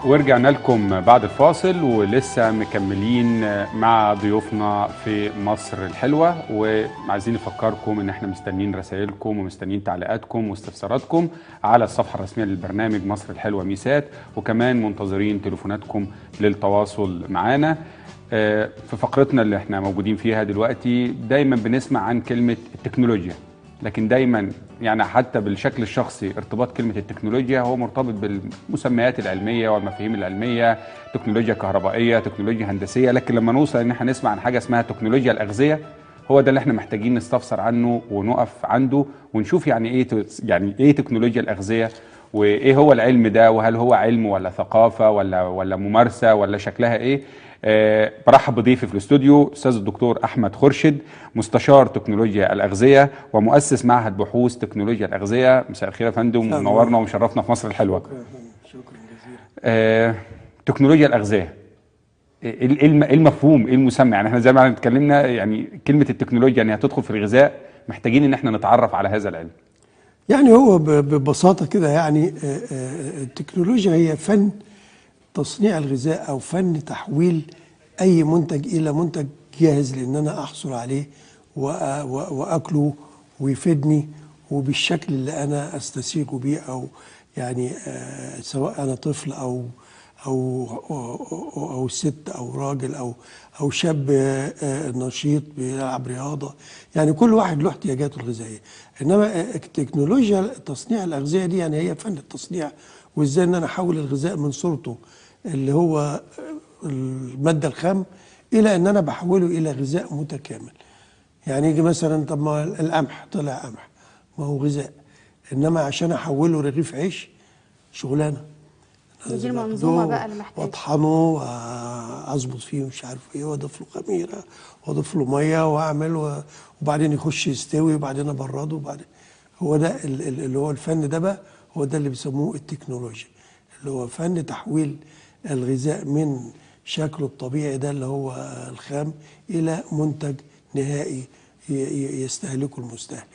ورجعنا لكم بعد الفاصل ولسه مكملين مع ضيوفنا في مصر الحلوة، وعايزين نفكركم ان احنا مستنيين رسائلكم ومستنيين تعليقاتكم واستفساراتكم على الصفحة الرسمية للبرنامج مصر الحلوة ميسات، وكمان منتظرين تليفوناتكم للتواصل معنا. في فقرتنا اللي احنا موجودين فيها دلوقتي دايما بنسمع عن كلمة التكنولوجيا، لكن دايما يعني حتى بالشكل الشخصي ارتباط كلمة التكنولوجيا هو مرتبط بالمسميات العلمية والمفاهيم العلمية، تكنولوجيا كهربائية، تكنولوجيا هندسية. لكن لما نوصل ان احنا نسمع عن حاجة اسمها تكنولوجيا الأغذية، هو ده اللي احنا محتاجين نستفسر عنه ونقف عنده ونشوف يعني ايه تكنولوجيا الأغذية، وايه هو العلم ده، وهل هو علم ولا ثقافة ولا ممارسة ولا شكلها ايه. برحب بضيفي في الاستوديو استاذ الدكتور احمد خرشد، مستشار تكنولوجيا الاغذيه ومؤسس معهد بحوث تكنولوجيا الاغذيه. مساء الخير يا فندم، منورنا ومشرفنا في مصر الحلوه. شكرا يا فندم، شكرا جزيلا. تكنولوجيا الاغذيه، ايه المفهوم، ايه المسمى؟ يعني احنا زي ما اتكلمنا، يعني كلمه التكنولوجيا انها تدخل في الغذاء، محتاجين ان احنا نتعرف على هذا العلم. يعني هو ببساطه كده، يعني التكنولوجيا هي فن تصنيع الغذاء او فن تحويل اي منتج الى منتج جاهز لان انا احصل عليه واكله ويفيدني وبالشكل اللي انا استسيغه بيه، او يعني سواء انا طفل او ست او راجل او شاب نشيط بيلعب رياضه. يعني كل واحد له احتياجاته الغذائيه. انما التكنولوجيا تصنيع الاغذيه دي يعني هي فن التصنيع، وازاي ان انا احول الغذاء من صورته اللي هو الماده الخام الى ان انا بحوله الى غذاء متكامل. يعني يجي مثلا، طب ما القمح طلع قمح، ما هو غذاء، انما عشان احوله رغيف عيش شغلانه. دي المنظومه بقى اللي محتاجه واطحنه واظبط فيه مش عارف ايه، واضيف له خميره واضيف له ميه واعمل وبعدين يخش يستوي وبعدين ابرده وبعدين. هو ده اللي هو الفن ده بقى، هو ده اللي بيسموه التكنولوجيا، اللي هو فن تحويل الغذاء من شكله الطبيعي ده اللي هو الخام الى منتج نهائي يستهلكه المستهلك.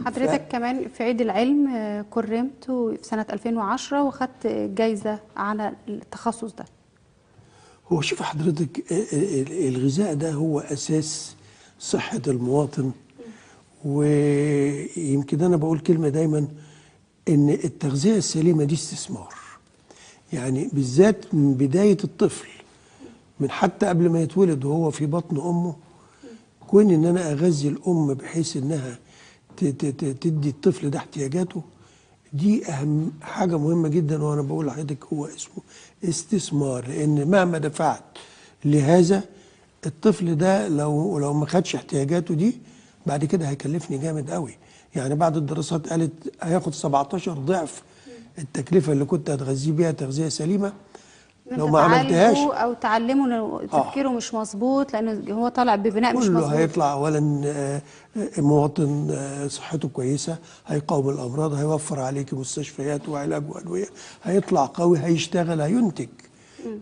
حضرتك كمان في عيد العلم كرمت في سنة 2010 وخدت جايزة على التخصص ده. هو شوف حضرتك، الغذاء ده هو أساس صحة المواطن، ويمكن أنا بقول كلمة دايما إن التغذية السليمة دي استثمار. يعني بالذات من بداية الطفل، من حتى قبل ما يتولد وهو في بطن أمه، كون إن أنا أغذي الأم بحيث إنها تدي الطفل ده احتياجاته، دي اهم حاجه مهمه جدا. وانا بقول لحضرتك هو اسمه استثمار، لان مهما دفعت لهذا الطفل ده لو ما خدش احتياجاته دي بعد كده هيكلفني جامد قوي. يعني بعض الدراسات قالت هياخد 17 ضعف التكلفه اللي كنت هتغذيه بيها تغذيه سليمه لو ما عملتهاش، او تعلمه انه تفكيره مش مظبوط، لانه هو طالع ببناء مش مظبوط. كله هيطلع اولا مواطن صحته كويسه، هيقاوم الامراض، هيوفر عليك مستشفيات وعلاج وادويه، هيطلع قوي، هيشتغل، هينتج.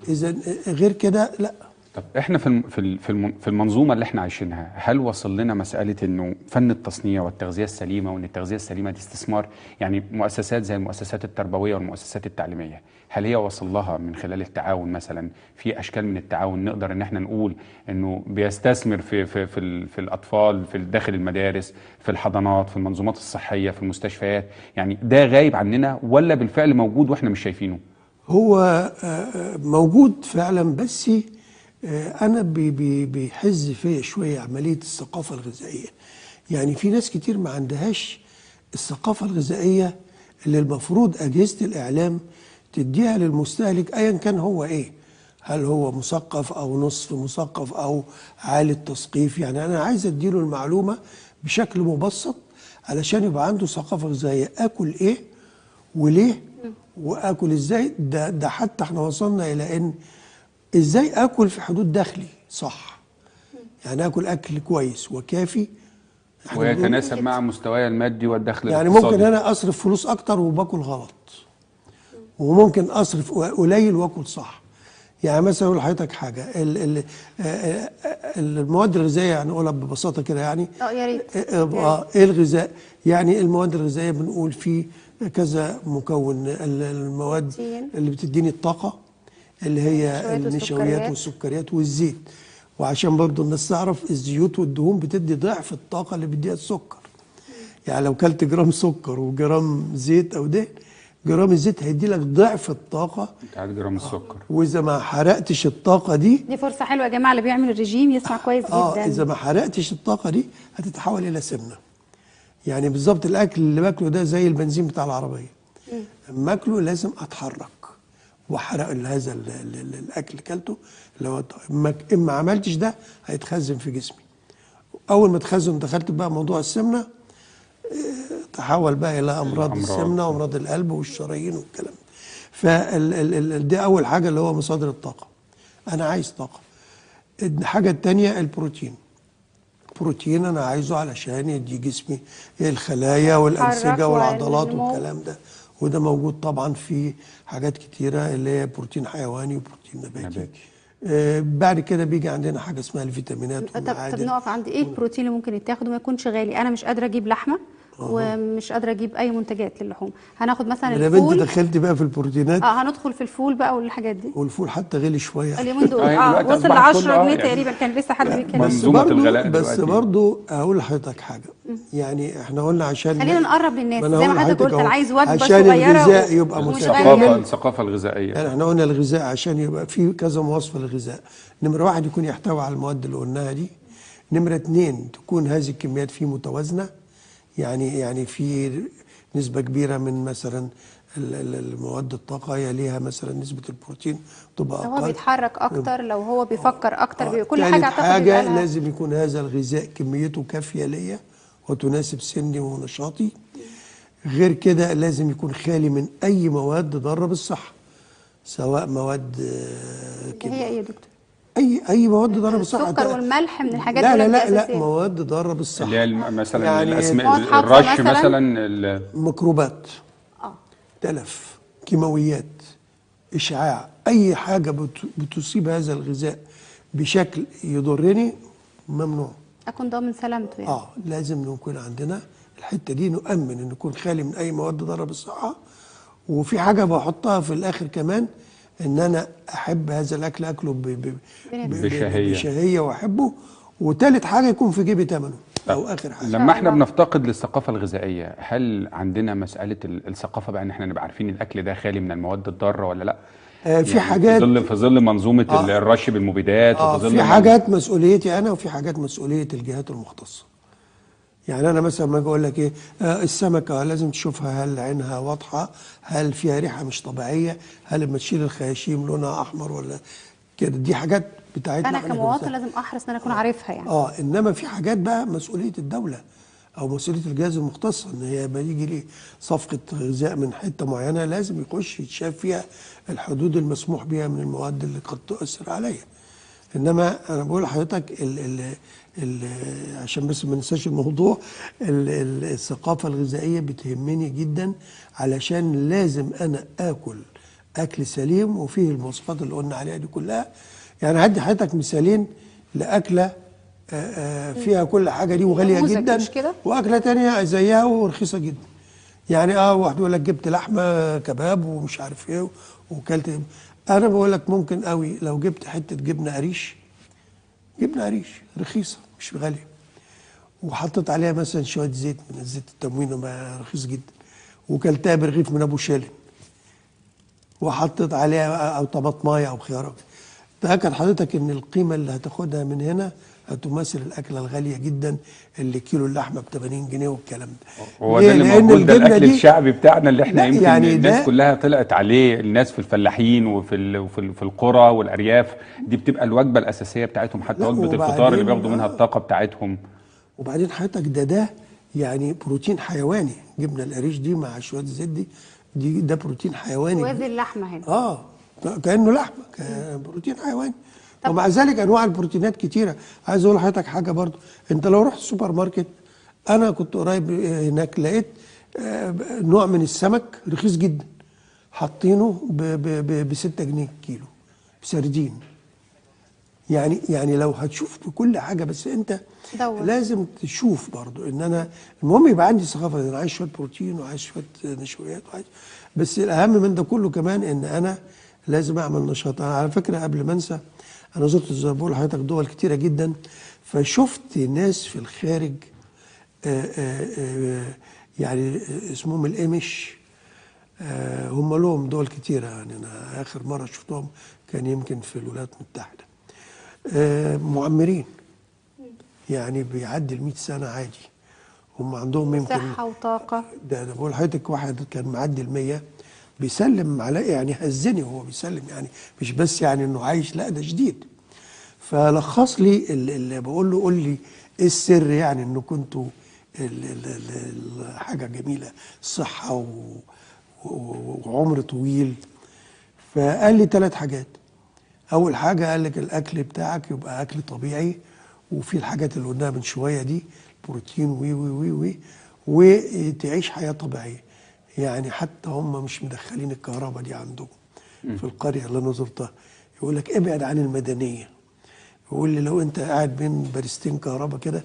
اذا غير كده لا. طب احنا في المنظومه اللي احنا عايشينها، هل وصل لنا مساله انه فن التصنيع والتغذيه السليمه، وان التغذيه السليمه دي استثمار؟ يعني مؤسسات زي المؤسسات التربويه والمؤسسات التعليميه، هل هي وصل لها من خلال التعاون مثلا في اشكال من التعاون نقدر ان احنا نقول انه بيستثمر في الاطفال في داخل المدارس، في الحضانات، في المنظومات الصحيه، في المستشفيات؟ يعني ده غايب عننا ولا بالفعل موجود واحنا مش شايفينه؟ هو موجود فعلا، بس أنا بيحز فيا شوية عملية الثقافة الغذائية. يعني في ناس كتير ما عندهاش الثقافة الغذائية اللي المفروض أجهزة الإعلام تديها للمستهلك أيا كان هو إيه، هل هو مثقف أو نصف مثقف أو عالي التثقيف. يعني أنا عايز أديله المعلومة بشكل مبسط علشان يبقى عنده ثقافة غذائية، أكل إيه وليه وأكل إزاي. ده حتى إحنا وصلنا إلى إن ازاي اكل في حدود دخلي صح، يعني اكل اكل كويس وكافي ويتناسب مع مستواي المادي والدخل يعني الاقتصادي. ممكن انا اصرف فلوس اكتر وباكل غلط، وممكن اصرف قليل واكل صح. يعني مثلا اقول لحضرتك حاجه، المواد الغذائيه هنقولها ببساطه كده، يعني يا ريت. ايه الغذاء؟ يعني المواد الغذائيه بنقول فيه كذا مكون. المواد اللي بتديني الطاقه اللي هي النشويات النشويات والسكريات والزيت. وعشان برضو الناس تعرف الزيوت والدهون بتدي ضعف الطاقة اللي بيديها السكر. يعني لو كلت جرام سكر وجرام زيت أو دهن، جرام الزيت هيدي لك ضعف الطاقة بتاعت جرام السكر. وإذا ما حرقتش الطاقة دي فرصة حلوة يا جماعة، اللي بيعمل الرجيم يسمع كويس جدا. إذا ما حرقتش الطاقة دي هتتحول إلى سمنة. يعني بالظبط الأكل اللي باكله ده زي البنزين بتاع العربية. اما اكله لازم اتحرك واحرق هذا الاكل اللي كلته. لو اما عملتش ده هيتخزن في جسمي. اول ما تخزن دخلت بقى موضوع السمنه، تحول بقى الى امراض السمنه وامراض القلب والشرايين والكلام ده. دي اول حاجه اللي هو مصادر الطاقه. انا عايز طاقه. الحاجه الثانيه البروتين. البروتين انا عايزه علشان يدي جسمي الخلايا والانسجه والعضلات والكلام ده، وده موجود طبعا في حاجات كتيره اللي هي بروتين حيواني وبروتين نباتي. بعد كده بيجي عندنا حاجه اسمها الفيتامينات والمعادن. طب نقف عند ايه البروتين اللي ممكن يتاخد وما يكونش غالي؟ انا مش قادره اجيب لحمه ومش قادره اجيب اي منتجات للحوم. هناخد مثلا الفول. يا بنت دخلتي بقى في البروتينات. هندخل في الفول بقى والحاجات دي. والفول حتى غلي شويه اليومين دول. وصل ل 10 جنيه تقريبا. كان لسه حد بيتكلم. بس برضه هقول لحضرتك حاجه. يعني احنا قلنا عشان خلينا نقرب للناس زي ما حضرتك قلت. انا عايز وجبه صغيره عشان الغذاء يبقى متكامل. الثقافه الغذائيه. يعني احنا قلنا الغذاء عشان يبقى فيه كذا مواصفه للغذاء. نمره 1 يكون يحتوي على المواد اللي قلناها دي. نمره 2 تكون هذه الكميات فيه متوازنه. يعني في نسبة كبيرة من مثلا المواد الطاقة يليها مثلا نسبة البروتين تبقى أقل. لو هو بيتحرك أكتر، لو هو بيفكر أكتر، كل حاجة أعتقد لازم يكون هذا الغذاء كميته كافية ليا وتناسب سني ونشاطي. غير كده لازم يكون خالي من أي مواد ضارة بالصحة، سواء مواد هي إيه يا دكتور؟ اي مواد ضاره بالصحه. السكر والملح من الحاجات لا مواد ضاره بالصحه اللي هي مثلا يعني الاسماء الرش مثلا ميكروبات، تلف، كيماويات، اشعاع، اي حاجه بتصيب هذا الغذاء بشكل يضرني ممنوع. اكون ضامن سلامته يعني. لازم نكون عندنا الحته دي، نؤمن ان يكون خالي من اي مواد ضاره بالصحه. وفي حاجه بحطها في الاخر كمان، ان انا احب هذا الاكل اكله بشهيه واحبه. وثالث حاجه يكون في جيبي ثمنه. او اخر حاجه لما احنا بنفتقد للثقافه الغذائيه، هل عندنا مساله الثقافه بقى ان احنا نبقى عارفين الاكل ده خالي من المواد الضاره ولا لا؟ في يعني حاجات في ظل منظومه الرش بالمبيدات. وفي ظل في حاجات مسؤوليتي انا وفي حاجات مسؤوليه الجهات المختصه. يعني انا مثلا ما اقول لك ايه، السمكه لازم تشوفها هل عينها واضحه، هل فيها ريحه مش طبيعيه، هل لما تشيل الخياشيم لونها احمر ولا كده. دي حاجات بتاعتنا انا كمواطن لازم احرص ان انا اكون عارفها يعني. انما في حاجات بقى مسؤوليه الدوله او مسؤوليه الجهاز المختص، ان هي لما يجي لي صفقه غذاء من حته معينه لازم يخش يتشاف فيها الحدود المسموح بها من المواد اللي قد تؤثر عليا. انما انا بقول لحضرتك عشان بس ما ننساش الموضوع، الثقافه الغذائيه بتهمني جدا، علشان لازم انا اكل اكل سليم وفيه المواصفات اللي قلنا عليها دي كلها. يعني هدي حضرتك مثالين لاكله فيها كل حاجه دي وغاليه جدا، واكله تانية زيها ورخيصه جدا. يعني واحد يقول لك جبت لحمه كباب ومش عارف ايه وكلت. انا بقول لك ممكن قوي لو جبت حته جبنه قريش رخيصه مش غاليه، وحطيت عليها مثلا شويه زيت من الزيت التموين رخيص جدا، وكلتها برغيف من ابو شالن، وحطيت عليها او طماطمايه او خيار، تاكد حضرتك ان القيمه اللي هتاخدها من هنا هتمثل الاكله الغاليه جدا اللي كيلو اللحمه ب 80 جنيه والكلام ده. هو ده اللي موجود، ده الاكل الشعبي بتاعنا اللي احنا يمكن يعني الناس كلها طلعت عليه. الناس في الفلاحين وفي القرى والارياف دي بتبقى الوجبه الاساسيه بتاعتهم، حتى وجبه الفطار اللي بياخدوا منها الطاقه بتاعتهم. وبعدين حضرتك ده يعني بروتين حيواني. جبنه القريش دي مع شويه الزيت ده بروتين حيواني وزي اللحمه هنا. كانه لحمه، بروتين حيواني. ومع ذلك انواع البروتينات كتيره. عايز اقول لحضرتك حاجه برضو، انت لو رحت السوبر ماركت، انا كنت قريب هناك لقيت نوع من السمك رخيص جدا حاطينه ب 6 جنيه كيلو سردين. يعني لو هتشوف بكل حاجه، بس انت لازم تشوف برضو ان انا المهم يبقى عندي ثقافه ان انا عايز شويه بروتين وعايز شويه نشويات بس الاهم من ده كله كمان ان انا لازم اعمل نشاط. انا على فكره قبل ما انسى، انا زرت زي ما بقول لحضرتك دول كتيره جدا، فشفت ناس في الخارج يعني اسمهم الامش، هم لهم دول كتيره. يعني انا اخر مره شفتهم كان يمكن في الولايات المتحده، معمرين يعني بيعدي ال 100 سنه عادي. هم عندهم يمكن صحة وطاقة. ده بقول لحضرتك واحد كان معدي ال 100 بيسلم على يعني هزني وهو بيسلم، يعني مش بس يعني انه عايش، لا ده شديد. فلخص لي اللي بقول له قول لي ايه السر يعني انه كنتوا حاجه جميله، صحه وعمر طويل. فقال لي 3 حاجات. اول حاجه قال لك الاكل بتاعك يبقى اكل طبيعي، وفي الحاجات اللي قلناها من شويه دي، بروتين وي وي وي وي، وتعيش حياه طبيعيه. يعني حتى هم مش مدخلين الكهرباء دي عندهم في القريه اللي انا زرتها. يقول لك ابعد عن المدنيه. يقول لي لو انت قاعد بين بارستين كهرباء كده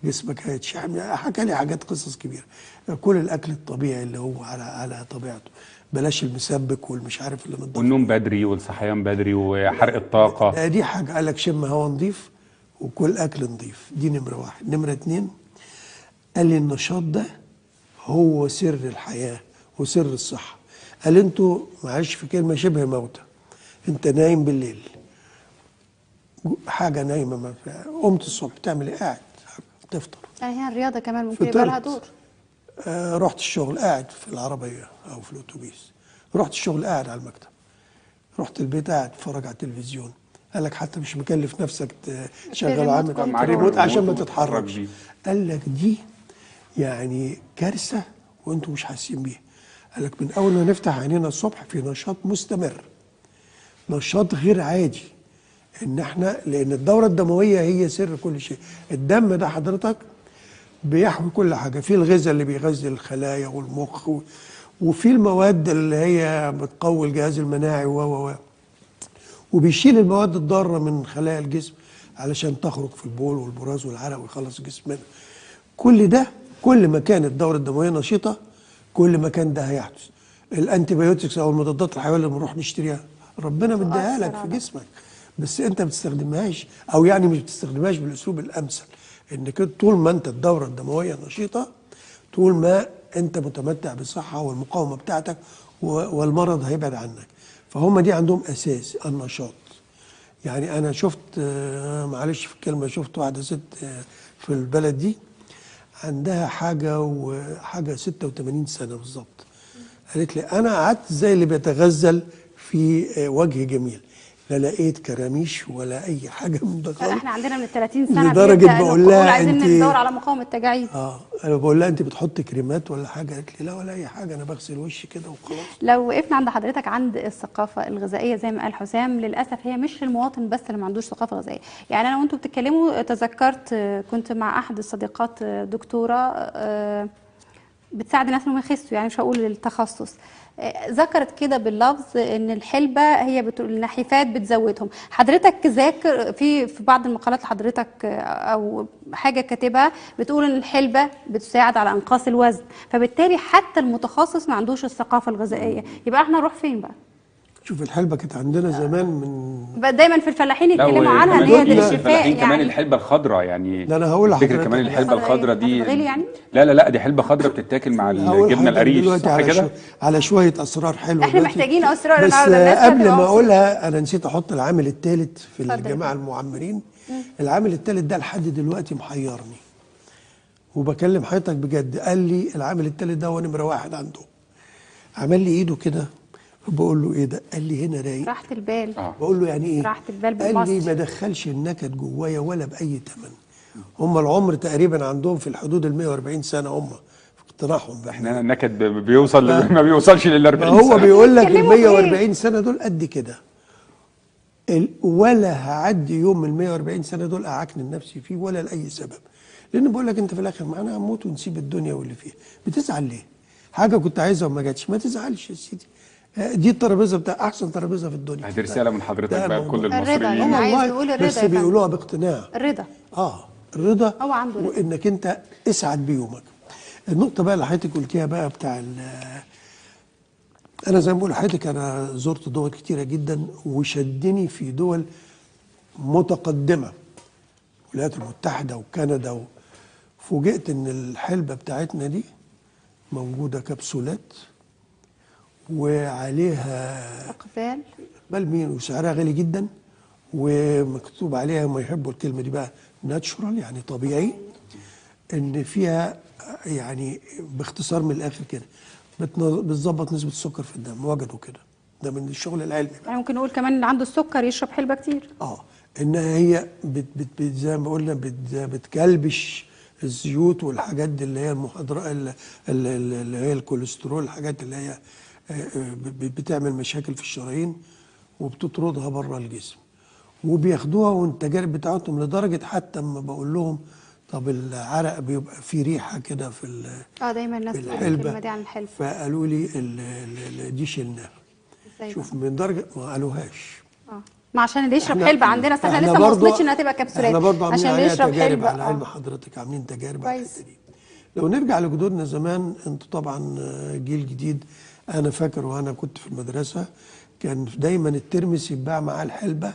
جسمك هيتشحن. حكى لي حاجات قصص كبيره. كل الاكل الطبيعي اللي هو على طبيعته، بلاش المسبك والمش عارف اللي متضاف. والنوم بدري والصحيان بدري وحرق الطاقه. دي حاجه. قال لك شم هوا نظيف وكل اكل نظيف. دي نمره 1. نمره 2 قال لي النشاط ده هو سر الحياه وسر الصحه. قال انتوا معلش في كلمه شبه موتى، انت نايم بالليل حاجه نايمه، ما قمت الصبح تعمل ايه؟ قاعد تفطر. يعني هي الرياضة كمان ممكن يبقى لها دور. رحت الشغل قاعد في العربيه او في الاتوبيس، رحت الشغل قاعد على المكتب، رحت البيت قاعد اتفرج على التلفزيون. قال لك حتى مش مكلف نفسك تشغل عامل ريموت عشان ما تتحركش. قال لك دي يعني كارثه وانتم مش حاسين بيها. قال لك من اول ما نفتح عينينا الصبح في نشاط مستمر، نشاط غير عادي. ان احنا لان الدوره الدمويه هي سر كل شيء. الدم ده حضرتك بيحوي كل حاجه، في الغذاء اللي بيغذي الخلايا والمخ، وفي المواد اللي هي بتقوي الجهاز المناعي وبيشيل المواد الضاره من خلايا الجسم علشان تخرج في البول والبراز والعرق ويخلص الجسم منها. كل ده كل ما كانت الدوره الدمويه نشيطه كل ما كان ده هيحدث. الانتيبيوتكس او المضادات الحيويه اللي بنروح نشتريها ربنا مديها لك في جسمك، بس انت ما بتستخدمهاش، او يعني مش بتستخدمهاش بالاسلوب الامثل. انك طول ما انت الدوره الدمويه نشيطه طول ما انت متمتع بالصحه والمقاومه بتاعتك والمرض هيبعد عنك. فهم دي عندهم اساس النشاط. يعني انا شفت معلش في الكلمه، شفت واحده ست في البلد دي عندها حاجه 86 سنه بالظبط. قالت لي انا قعدت زي اللي بيتغزل في وجه جميل، لا لقيت كراميش ولا اي حاجه من ده خالص. احنا عندنا من 30 سنه لدرجه بقول لها عايزين ندور على مقاومه التجاعيد. انا بقول لها انت بتحطي كريمات ولا حاجه؟ قالت لي لا ولا اي حاجه، انا بغسل وشي كده وخلاص. لو وقفنا عند حضرتك عند الثقافه الغذائيه زي ما قال حسام، للاسف هي مش المواطن بس اللي ما عندوش ثقافه غذائيه. يعني انا وانتم بتتكلموا تذكرت كنت مع احد الصديقات دكتوره بتساعد الناس انهم يخسوا، يعني مش هقول التخصص، ذكرت كده باللفظ ان الحلبه هي بتقول النحيفات بتزودهم. حضرتك ذاكر في بعض المقالات لحضرتك او حاجه كاتبها بتقول ان الحلبه بتساعد على انقاص الوزن، فبالتالي حتى المتخصص ما عندوش الثقافه الغذائيه. يبقى احنا نروح فين بقى؟ شوف الحلبه كانت عندنا زمان من دايما في الفلاحين يتكلموا عنها ان هي للشفاء. يعني كمان الحلبه الخضراء يعني لا انا هقول لحضرتك كمان الحلبه الخضراء دي يعني؟ لا دي حلبه خضراء بتتاكل مع الجبنه القريش صح كده؟ على شويه اسرار حلوه احنا محتاجين اسرار بس قبل ما اقولها انا نسيت احط العامل الثالث في الجماعه المعمرين. العامل الثالث ده لحد دلوقتي محيرني وبكلم حضرتك بجد. قال لي العامل الثالث ده هو نمره 1 عنده. عمل لي ايده كده، بقول له ايه ده؟ قال لي هنا رايق راحه البال. بقول له يعني ايه؟ راحه البال بالمصري. قال لي ما دخلش النكد جوايا ولا باي ثمن. هم العمر تقريبا عندهم في الحدود ال 140 سنه هم في اقتناعهم. احنا النكد بيوصل ما بيوصلش لل 40 سنه. هو بيقول لك ال 140 سنه دول قد كده، ولا هعدي يوم من ال 140 سنه دول اعكن نفسي فيه ولا لاي سبب. لان بقول لك انت في الاخر معانا هنموت ونسيب الدنيا واللي فيها. بتزعل ليه؟ حاجه كنت عايزها وما جاتش، ما تزعلش يا سيدي. دي الترابيزه بتاع احسن ترابيزه في الدنيا. دي رساله من حضرتك بقى لكل المصريين. الرضا، يعني عايز نقول الرضا بس بيقولوها باقتناع. الرضا الرضا هو عنده رضا. وانك انت اسعد بيومك. النقطه بقى اللي حضرتك قلتيها بقى بتاع انا زي ما بقول لحضرتك انا زرت دول كتيره جدا وشدني في دول متقدمه، الولايات المتحده وكندا، وفوجئت ان الحلبه بتاعتنا دي موجوده كبسولات وعليها اقبال. مين وسعرها غالي جدا، ومكتوب عليها ما يحبوا الكلمه دي بقى ناتشورال يعني طبيعي، ان فيها يعني باختصار من الاخر كده بتظبط نسبه السكر في الدم، وجدوا كده ده من الشغل العلمي بقى. يعني ممكن نقول كمان اللي عنده السكر يشرب حلبة كتير. انها هي زي ما قلنا بتكلبش الزيوت والحاجات دي اللي هي المحاضره اللي هي الكوليسترول، الحاجات اللي هي بتعمل مشاكل في الشرايين وبتطردها بره الجسم، وبياخدوها والتجارب بتاعتهم لدرجه حتى اما بقول لهم طب العرق بيبقى فيه ريحه كده في دايما الناس في بتقول الكلمه الحلبه دي عن الحلبة. فقالوا لي دي شلناها. شوف من درجه ما قالوهاش. ما عشان اللي يشرب حلبة عندنا احنا لسه ما وصلتش انها تبقى كبسولات، احنا برضه عشان اللي يشرب حلبة على علم حضرتك عاملين تجارب على الحته دي. لو نرجع لجدودنا زمان، انتوا طبعا جيل جديد، انا فاكر وانا كنت في المدرسه كان دايما الترمس يتباع معاه الحلبه،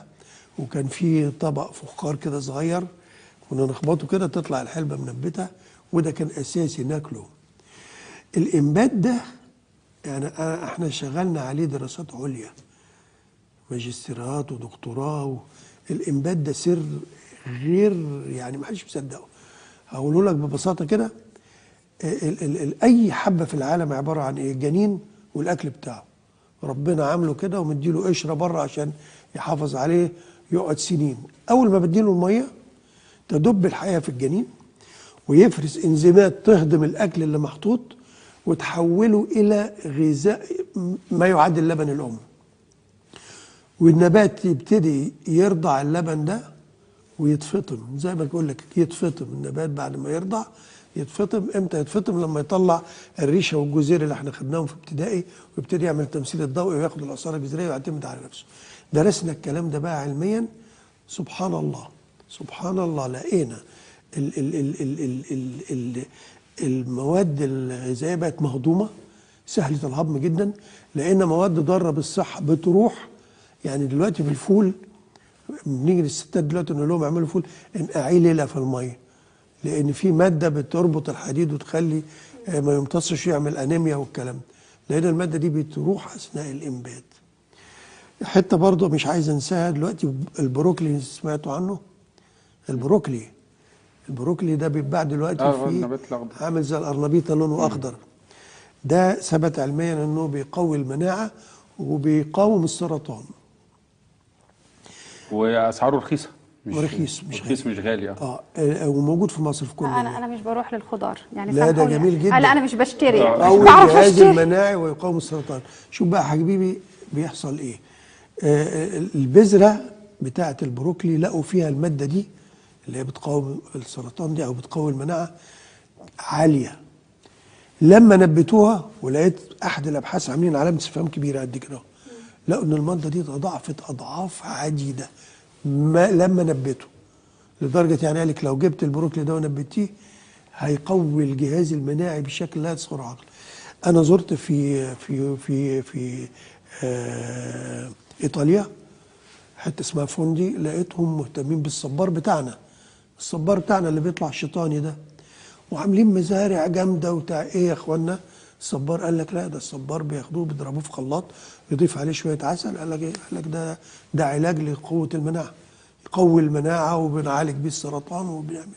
وكان في طبق فخار كده صغير كنا نخبطه كده تطلع الحلبه منبته، وده كان اساسي ناكله. الانبات ده يعني احنا شغلنا عليه دراسات عليا، ماجستيرات ودكتوراه. الانبات ده سر غير يعني ما حدش مصدقه. هقوله لك ببساطه كده، اي حبه في العالم عباره عن ايه؟ جنين والاكل بتاعه، ربنا عامله كده ومديله قشره بره عشان يحافظ عليه يقعد سنين. اول ما بديله الميه تدب الحياه في الجنين ويفرز انزيمات تهضم الاكل اللي محطوط وتحوله الى غذاء ما يعادل لبن الام، والنبات يبتدي يرضع اللبن ده ويتفطم. زي ما بقول لك يتفطم النبات بعد ما يرضع، يتفطم. امتى يتفطم؟ لما يطلع الريشه والجزير اللي احنا خدناهم في ابتدائي ويبتدي يعمل التمثيل الضوئي وياخد الاثار الجذريه ويعتمد على نفسه. درسنا الكلام ده بقى علميا، سبحان الله سبحان الله، لقينا ال ال ال ال ال ال ال المواد الغذائيه بقت مهضومه سهله الهضم جدا، لقينا مواد ضاره بالصحه بتروح. يعني دلوقتي في الفول بنيجي للستات دلوقتي نقول لهم اعملوا فول انقعيه ليله في الميه، لان في ماده بتربط الحديد وتخلي ما يمتصش يعمل انيميا والكلام، لان الماده دي بتروح اثناء الانبات. حته برضه مش عايز انساها دلوقتي، البروكلي سمعتوا عنه؟ البروكلي ده بيتباع دلوقتي في عامل زي القرنبيطه لونه اخضر. ده ثبت علميا انه بيقوي المناعه وبيقاوم السرطان، واسعاره رخيصه، مش غالي. وموجود في مصر في كل انا مش بروح للخضار يعني. لا ده جميل جدا. لا انا مش بشتري يعني، مش بعرف اشتري. الجهاز المناعي ويقاوم السرطان. شوف بقى حبيبي بيحصل ايه. البذره بتاعه البروكلي لقوا فيها الماده دي اللي هي بتقاوم السرطان دي او بتقوي المناعه عاليه. لما نبتوها ولقيت احد الابحاث عاملين علامه استفهام كبيره قد كده، لقوا ان الماده دي تضاعفت اضعاف عديده ما لما نبته، لدرجه يعني قال لك لو جبت البروكلي ده ونبتيه هيقوي الجهاز المناعي بشكل لا يتصور عقله. انا زرت في ايطاليا حته اسمها فوندي، لقيتهم مهتمين بالصبار بتاعنا، الصبار بتاعنا اللي بيطلع الشيطاني ده، وعاملين مزارع جامده وبتاع. ايه يا اخوانا الصبار؟ قال لك لا ده الصبار بياخدوه بيضربوه في خلاط يضيف عليه شويه عسل. قال لك ايه؟ قال لك ده علاج لقوه المناعه، يقوي المناعه وبنعالج بيه السرطان وبنعمل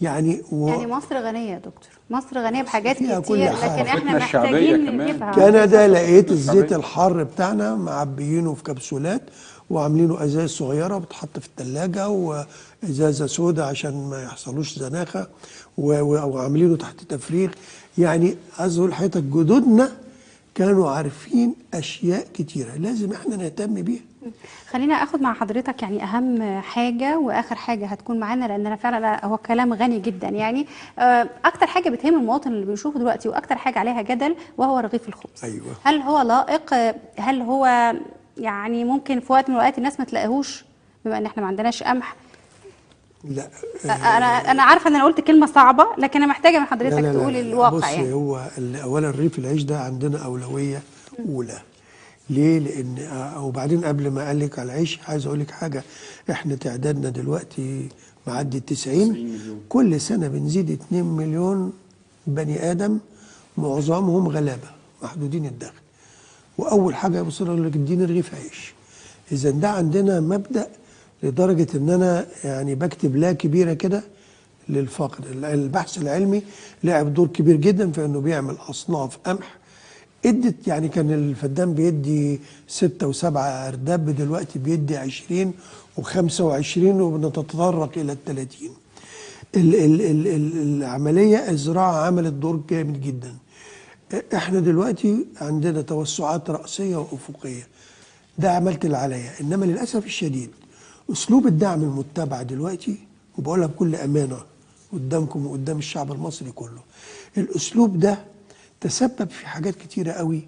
يعني يعني مصر غنيه يا دكتور، مصر غنيه بحاجات كتير، لكن احنا محتاجين نجيبها. كندا لقيت الزيت الحار بتاعنا معبيينه في كبسولات وعاملينه ازاز صغيره بتحط في الثلاجه، وازازه سودا عشان ما يحصلوش زناخه، وعاملينه تحت تفريغ. يعني عايز اقول لحضرتك جدودنا كانوا عارفين اشياء كتيره لازم احنا نهتم بيها. خلينا اخد مع حضرتك يعني اهم حاجه واخر حاجه هتكون معانا، لاننا فعلا هو كلام غني جدا. يعني اكتر حاجه بتهم المواطن اللي بنشوفه دلوقتي واكتر حاجه عليها جدل وهو رغيف الخبز. أيوة. هل هو لائق؟ هل هو يعني ممكن في وقت من الاوقات الناس ما تلاقيهوش بما ان احنا ما عندناش قمح؟ لا انا عارفه ان انا قلت كلمه صعبه، لكن انا محتاجه من حضرتك تقولي الواقع. بص يعني هو اولا رغيف العيش ده عندنا اولويه اولى. ليه؟ لان وبعدين قبل ما اقول لك على العيش عايز اقول لك حاجه. احنا تعدادنا دلوقتي معدي 90 مليون. كل سنه بنزيد 2 مليون بني ادم، معظمهم غلابه محدودين الدخل. واول حاجه يبص لك اديني رغيف عيش. اذا ده عندنا مبدا لدرجه ان انا يعني بكتب لا كبيره كده للفقر. البحث العلمي لعب دور كبير جدا في انه بيعمل اصناف قمح ادت، يعني كان الفدان بيدي 6 و7 ارداب، دلوقتي بيدي 20 و25 وبنتطرق الى ال30. العمليه الزراعه عملت دور جامد جدا. احنا دلوقتي عندنا توسعات رأسية وأفقية، ده عملت اللي عليا. انما للأسف الشديد اسلوب الدعم المتبع دلوقتي، وبقولها بكل أمانة قدامكم وقدام الشعب المصري كله، الاسلوب ده تسبب في حاجات كتيرة قوي،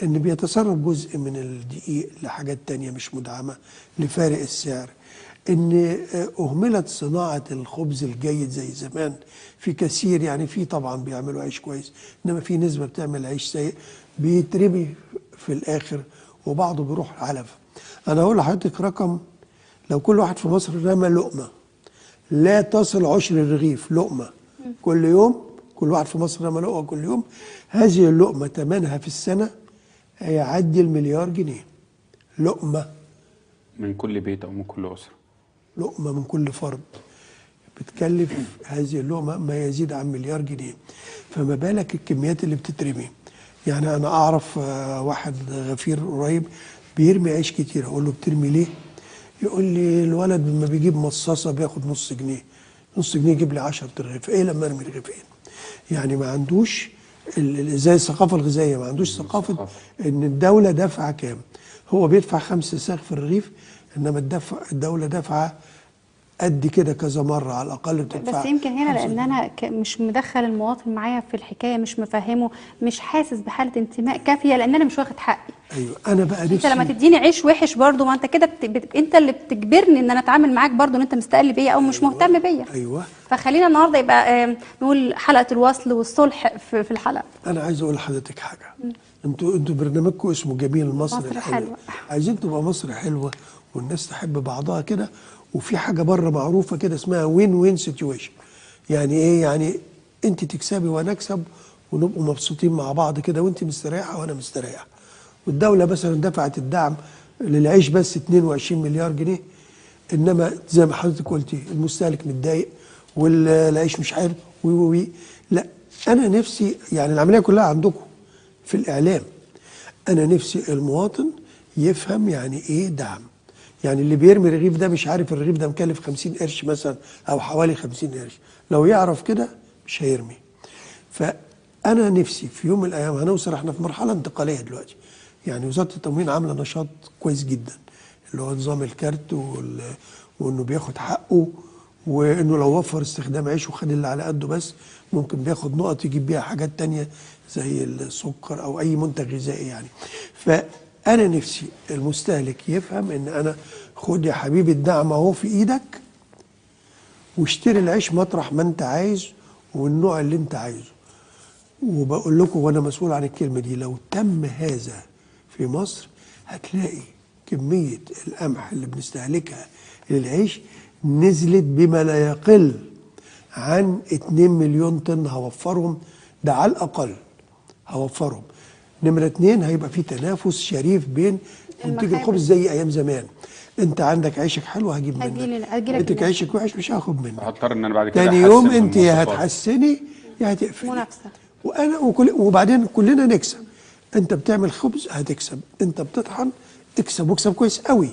ان بيتسرب جزء من الدقيق لحاجات تانية مش مدعمة لفارق السعر، ان اهملت صناعة الخبز الجيد زي زمان في كثير. يعني في طبعا بيعملوا عيش كويس، انما في نسبة بتعمل عيش سيء بيترمي في الاخر وبعضه بيروح علف. انا هقول لحضرتك رقم، لو كل واحد في مصر رمى لقمة لا تصل عشر الرغيف، لقمة كل يوم، كل واحد في مصر رمى لقمة كل يوم، هذه اللقمة ثمنها في السنة هيعدي المليار جنيه. لقمة من كل بيت او من كل اسره، لقمة من كل فرد بتكلف هذه اللقمة ما يزيد عن مليار جنيه، فما بالك الكميات اللي بتترمي. يعني أنا أعرف واحد غفير قريب بيرمي عيش كتير، أقول له بترمي ليه؟ يقول لي الولد لما بيجيب مصاصة بياخد نص جنيه، نص جنيه يجيب لي 10 رغيف، إيه لما أرمي رغيفين؟ يعني ما عندوش زي الثقافة الغذائية، ما عندوش ثقافة إن الدولة دافعة كام. هو بيدفع 5 ساغ في الرغيف، إنما الدولة دافعة قد كده كذا مرة على الأقل بتدفع. بس يمكن هنا لأن أنا مش مدخل المواطن معايا في الحكاية، مش مفهمه، مش حاسس بحالة انتماء كافية، لأن أنا مش واخد حقي. أيوه أنا بقى نفسي أنت لما تديني عيش وحش برضو، ما أنت كده أنت اللي بتجبرني إن أنا أتعامل معاك برضو إن أنت مستقل بيا أو مش مهتم بيا. أيوه. فخلينا النهارده يبقى نقول حلقة الوصل والصلح في الحلقة. أنا عايز أقول لحضرتك حاجة. أنتوا برنامجكم اسمه جميل مصر الحلوة. عايزين تبقى مصر حلوة والناس تحب بعضها كده، وفي حاجة بره معروفة كده اسمها وين وين سيتويشن. يعني ايه؟ يعني انت تكسبي وانا اكسب ونبقوا مبسوطين مع بعض كده، وانت مستريحة وانا مستريح. والدولة مثلا دفعت الدعم للعيش بس 22 مليار جنيه، انما زي ما حضرتك قلتي المستهلك متضايق والعيش مش عارف وي. لا انا نفسي يعني العملية كلها عندكم في الاعلام. انا نفسي المواطن يفهم يعني ايه دعم. يعني اللي بيرمي رغيف ده مش عارف الرغيف ده مكلف 50 قرش مثلا او حوالي 50 قرش، لو يعرف كده مش هيرمي. فانا نفسي في يوم من الايام هنوصل، احنا في مرحله انتقاليه دلوقتي، يعني وزاره التموين عامله نشاط كويس جدا اللي هو نظام الكارت وانه بياخد حقه، وانه لو وفر استخدام عيش وخد اللي على قده بس ممكن بياخد نقط يجيب بيها حاجات تانية زي السكر او اي منتج غذائي يعني. فانا نفسي المستهلك يفهم ان انا خد يا حبيبي الدعم اهو في ايدك، واشتري العيش مطرح ما انت عايز والنوع اللي انت عايزه. وبقول لكم وانا مسؤول عن الكلمه دي، لو تم هذا في مصر هتلاقي كميه القمح اللي بنستهلكها للعيش نزلت بما لا يقل عن 2 مليون طن. هوفرهم، ده على الاقل هوفرهم. نمرة 2 هيبقى في تنافس شريف بين منتج الخبز زي ايام زمان. انت عندك عيشك حلو هجيب منك، انت عيشك وحش مش هاخد منك. هضطر ان انا بعد كده تاني يوم انت يا هتحسني يا هتقفلي. منافسه. وانا وبعدين كلنا نكسب. انت بتعمل خبز هتكسب، انت بتطحن اكسب واكسب كويس قوي،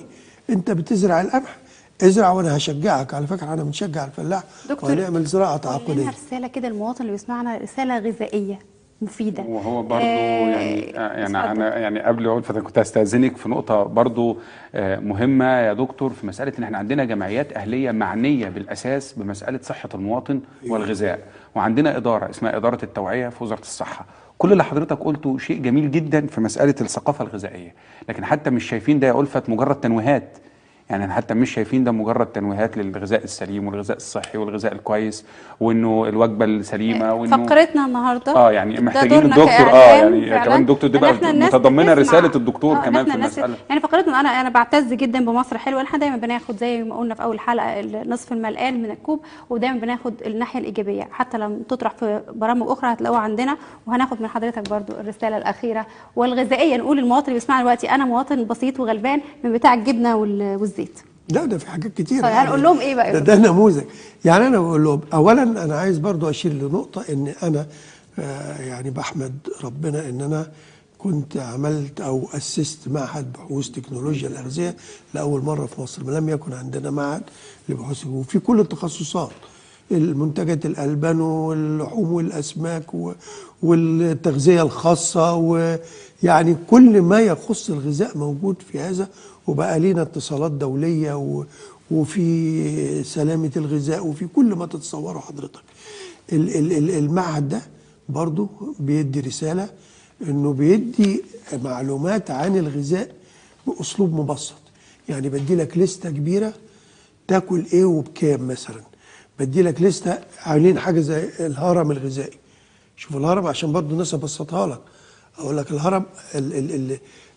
انت بتزرع القمح ازرع وانا هشجعك. على فكره انا بنشجع الفلاح وهنعمل زراعه تعاقديه. رساله كده المواطن اللي بيسمعنا، رساله غذائيه مفيده. وهو برضو يعني قبل اقول فانا كنت هستاذنك في نقطه برضو مهمه يا دكتور، في مساله ان احنا عندنا جمعيات اهليه معنيه بالاساس بمساله صحه المواطن والغذاء، وعندنا اداره اسمها اداره التوعيه في وزاره الصحه. كل اللي حضرتك قلته شيء جميل جدا في مساله الثقافه الغذائيه، لكن حتى مش شايفين ده يا ألفت مجرد تنويهات. يعني حتى مش شايفين ده مجرد تنويهات للغذاء السليم والغذاء الصحي والغذاء الكويس، وانه الوجبه السليمه، وانه فقرتنا النهارده يعني ده محتاجين دورنا الدكتور كإعلام يعني فعلاً، كمان الدكتور إن تبقى إحنا الناس متضمنه تسمع. رساله الدكتور إن كمان إحنا في الناس المساله. يعني فقرتنا، انا بعتز جدا بمصر حلوه، احنا دايما بناخد زي ما قلنا في اول حلقه النصف الملآن من الكوب، ودايما بناخد الناحيه الايجابيه، حتى لما تطرح في برامج اخرى هتلاقوها عندنا. وهناخد من حضرتك برضو الرساله الاخيره والغذائيه، نقول للمواطن اللي بيسمعنا دلوقتي انا مواطن بسيط وغلبان من بتاع الجبنه والزيت. لا ده في حاجات كتير. طيب هنقول لهم ايه بقى؟ ده نموذج. يعني انا بقول لهم اولا انا عايز برضو اشير لنقطه ان انا يعني بحمد ربنا ان انا كنت عملت او اسست معهد بحوث تكنولوجيا الاغذيه لاول مره في مصر. ما لم يكن عندنا معهد لبحوث وفي كل التخصصات، المنتجات الالبان واللحوم والاسماك والتغذيه الخاصه، ويعني كل ما يخص الغذاء موجود في هذا. وبقى لينا اتصالات دوليه وفي سلامه الغذاء وفي كل ما تتصوره حضرتك. المعهد ده برضو بيدي رساله انه بيدي معلومات عن الغذاء باسلوب مبسط. يعني بدي لك لسته كبيره تاكل ايه وبكام. مثلا بدي لك لسته، عاملين حاجه زي الهرم الغذائي. شوف الهرم عشان برضو الناس ابسطها لك، اقول لك الهرم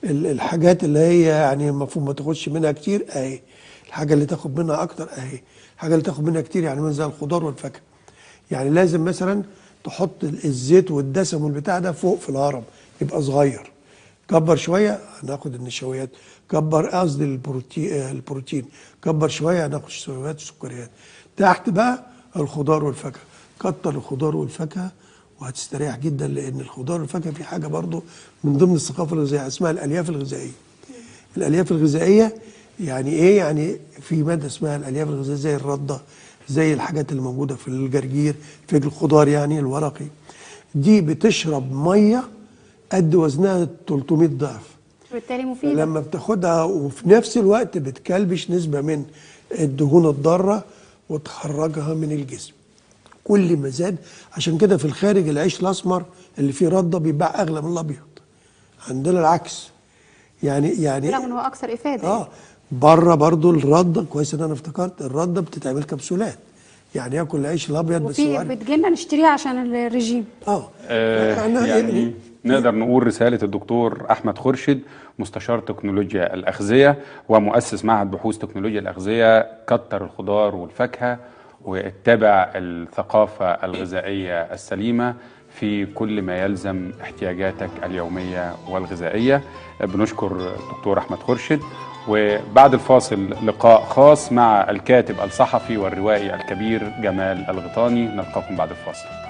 الحاجات اللي هي يعني المفروض ما تاخدش منها كتير اهي، الحاجه اللي تاخد منها اكتر اهي، الحاجه اللي تاخد منها كتير يعني زي الخضار والفاكهه. يعني لازم مثلا تحط الزيت والدسم والبتاع ده فوق في الهرم يبقى صغير. كبر شويه هناخد النشويات، كبر قصدي البروتين، كبر شويه هناخد النشويات والسكريات. تحت بقى الخضار والفاكهه، كتر الخضار والفاكهه وهتستريح جدا. لان الخضار والفاكهه في حاجه برضو من ضمن الثقافه الغذائيه اسمها الالياف الغذائيه. الالياف الغذائيه يعني ايه؟ يعني في ماده اسمها الالياف الغذائيه زي الرده، زي الحاجات اللي موجوده في الجرجير، في الخضار يعني الورقي، دي بتشرب ميه قد وزنها 300 ضعف. بالتالي مفيده. لما بتاخدها وفي نفس الوقت بتكلبش نسبه من الدهون الضاره وتخرجها من الجسم. كل ما زاد، عشان كده في الخارج العيش الاسمر اللي فيه رده بيباع اغلى من الابيض. عندنا العكس. يعني رغم ان هو اكثر افاده. بره برضو الرده، كويس ان انا افتكرت، الرده بتتعمل كبسولات. يعني ياكل العيش الابيض بس وفي بتجيلنا نشتريها عشان الرجيم. يعني نقدر نقول رسالة الدكتور أحمد خورشيد مستشار تكنولوجيا الأغذية ومؤسس معهد بحوث تكنولوجيا الأغذية: كتر الخضار والفاكهة واتبع الثقافة الغذائية السليمة في كل ما يلزم احتياجاتك اليومية والغذائية. بنشكر الدكتور أحمد خورشيد. وبعد الفاصل لقاء خاص مع الكاتب الصحفي والروائي الكبير جمال الغيطاني. نلقاكم بعد الفاصل.